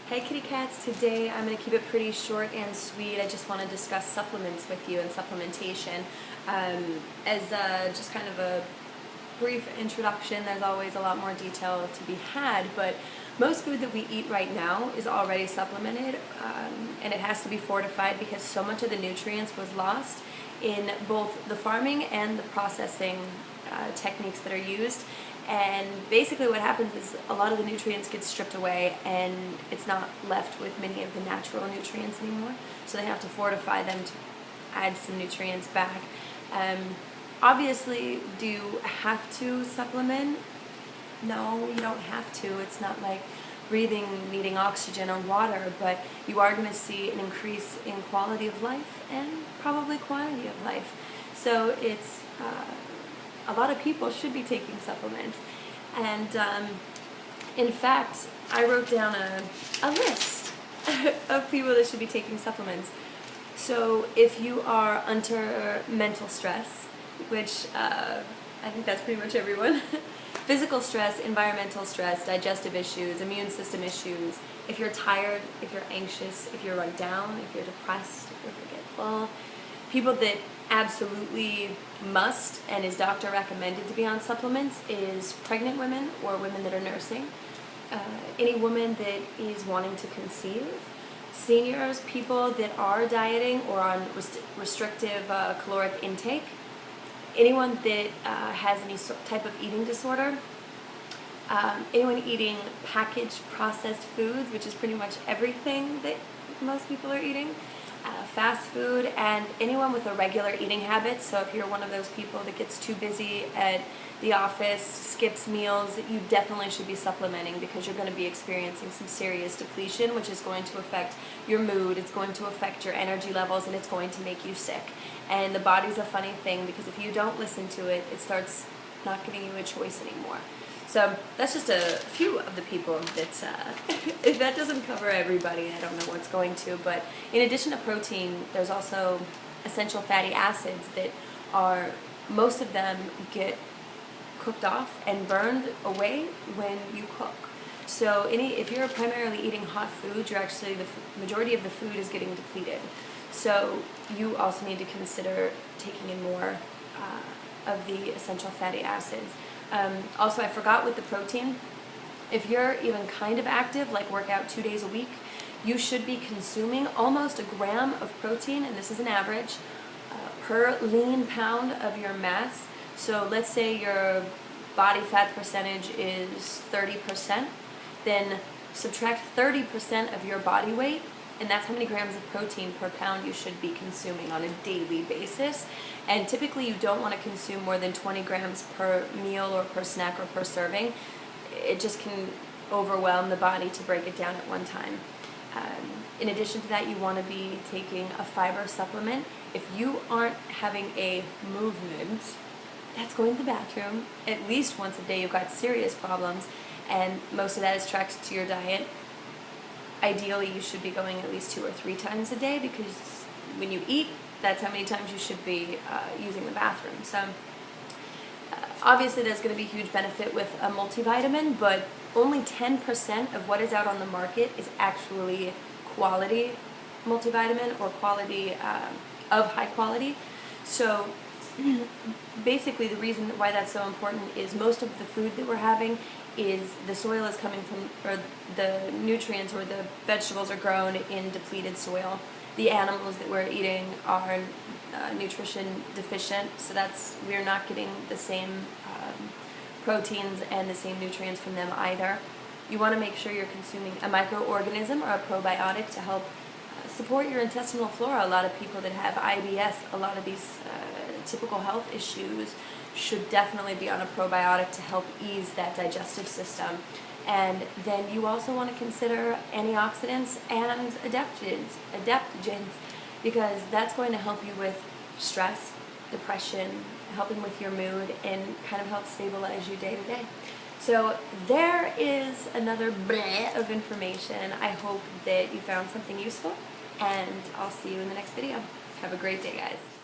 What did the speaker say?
Hey kitty cats, today I'm going to keep it pretty short and sweet. I just want to discuss supplements with you and supplementation. As just kind of a brief introduction, there's always a lot more detail to be had, but most food that we eat right now is already supplemented, and it has to be fortified because so much of the nutrients was lost in both the farming and the processing techniques that are used. And basically what happens is a lot of the nutrients get stripped away and it's not left with many of the natural nutrients anymore. So they have to fortify them to add some nutrients back. Obviously, do you have to supplement? No, you don't have to. It's not like breathing, needing oxygen or water, but you are going to see an increase in quality of life and probably quantity of life. So it's a lot of people should be taking supplements. And in fact, I wrote down a list of people that should be taking supplements. So if you are under mental stress, which I think that's pretty much everyone, physical stress, environmental stress, digestive issues, immune system issues, if you're tired, if you're anxious, if you're run down, if you're depressed, if you're forgetful, people that absolutely must and is doctor recommended to be on supplements is pregnant women or women that are nursing, any woman that is wanting to conceive, seniors, people that are dieting or on restrictive caloric intake, anyone that has any type of eating disorder, anyone eating packaged processed foods, which is pretty much everything that most people are eating, fast food, and anyone with a regular eating habit. So if you're one of those people that gets too busy at the office, skips meals, you definitely should be supplementing because you're going to be experiencing some serious depletion, which is going to affect your mood, it's going to affect your energy levels, and it's going to make you sick. And the body's a funny thing because if you don't listen to it, it starts not giving you a choice anymore. So that's just a few of the people that, if that doesn't cover everybody, I don't know what's going to. But in addition to protein, there's also essential fatty acids that are, most of them get cooked off and burned away when you cook. So if you're primarily eating hot food, you're actually, the majority of the food is getting depleted. So you also need to consider taking in more of the essential fatty acids. Also, I forgot with the protein, if you're even kind of active, like work out 2 days a week, you should be consuming almost a gram of protein, and this is an average, per lean pound of your mass. So let's say your body fat percentage is 30%, then subtract 30% of your body weight, and that's how many grams of protein per pound you should be consuming on a daily basis. And typically you don't want to consume more than 20 grams per meal or per snack or per serving. It just can overwhelm the body to break it down at one time. In addition to that, you want to be taking a fiber supplement. If you aren't having a movement, that's going to the bathroom at least once a day, you've got serious problems, and most of that is tracked to your diet. Ideally, you should be going at least 2 or 3 times a day because when you eat, that's how many times you should be using the bathroom. So obviously there's going to be huge benefit with a multivitamin, but only 10% of what is out on the market is actually quality multivitamin or quality of high quality. So basically the reason why that's so important is most of the food that we're having is the soil is coming from, or the nutrients or the vegetables are grown in depleted soil. The animals that we're eating are nutrition deficient, so we're not getting the same proteins and the same nutrients from them either. You want to make sure you're consuming a microorganism or a probiotic to help support your intestinal flora. A lot of people that have IBS, a lot of these typical health issues, should definitely be on a probiotic to help ease that digestive system. And then you also want to consider antioxidants and adaptogens, because that's going to help you with stress, depression, helping with your mood, and kind of help stabilize you day to day. So there is another bleh of information. I hope that you found something useful, and I'll see you in the next video. Have a great day, guys.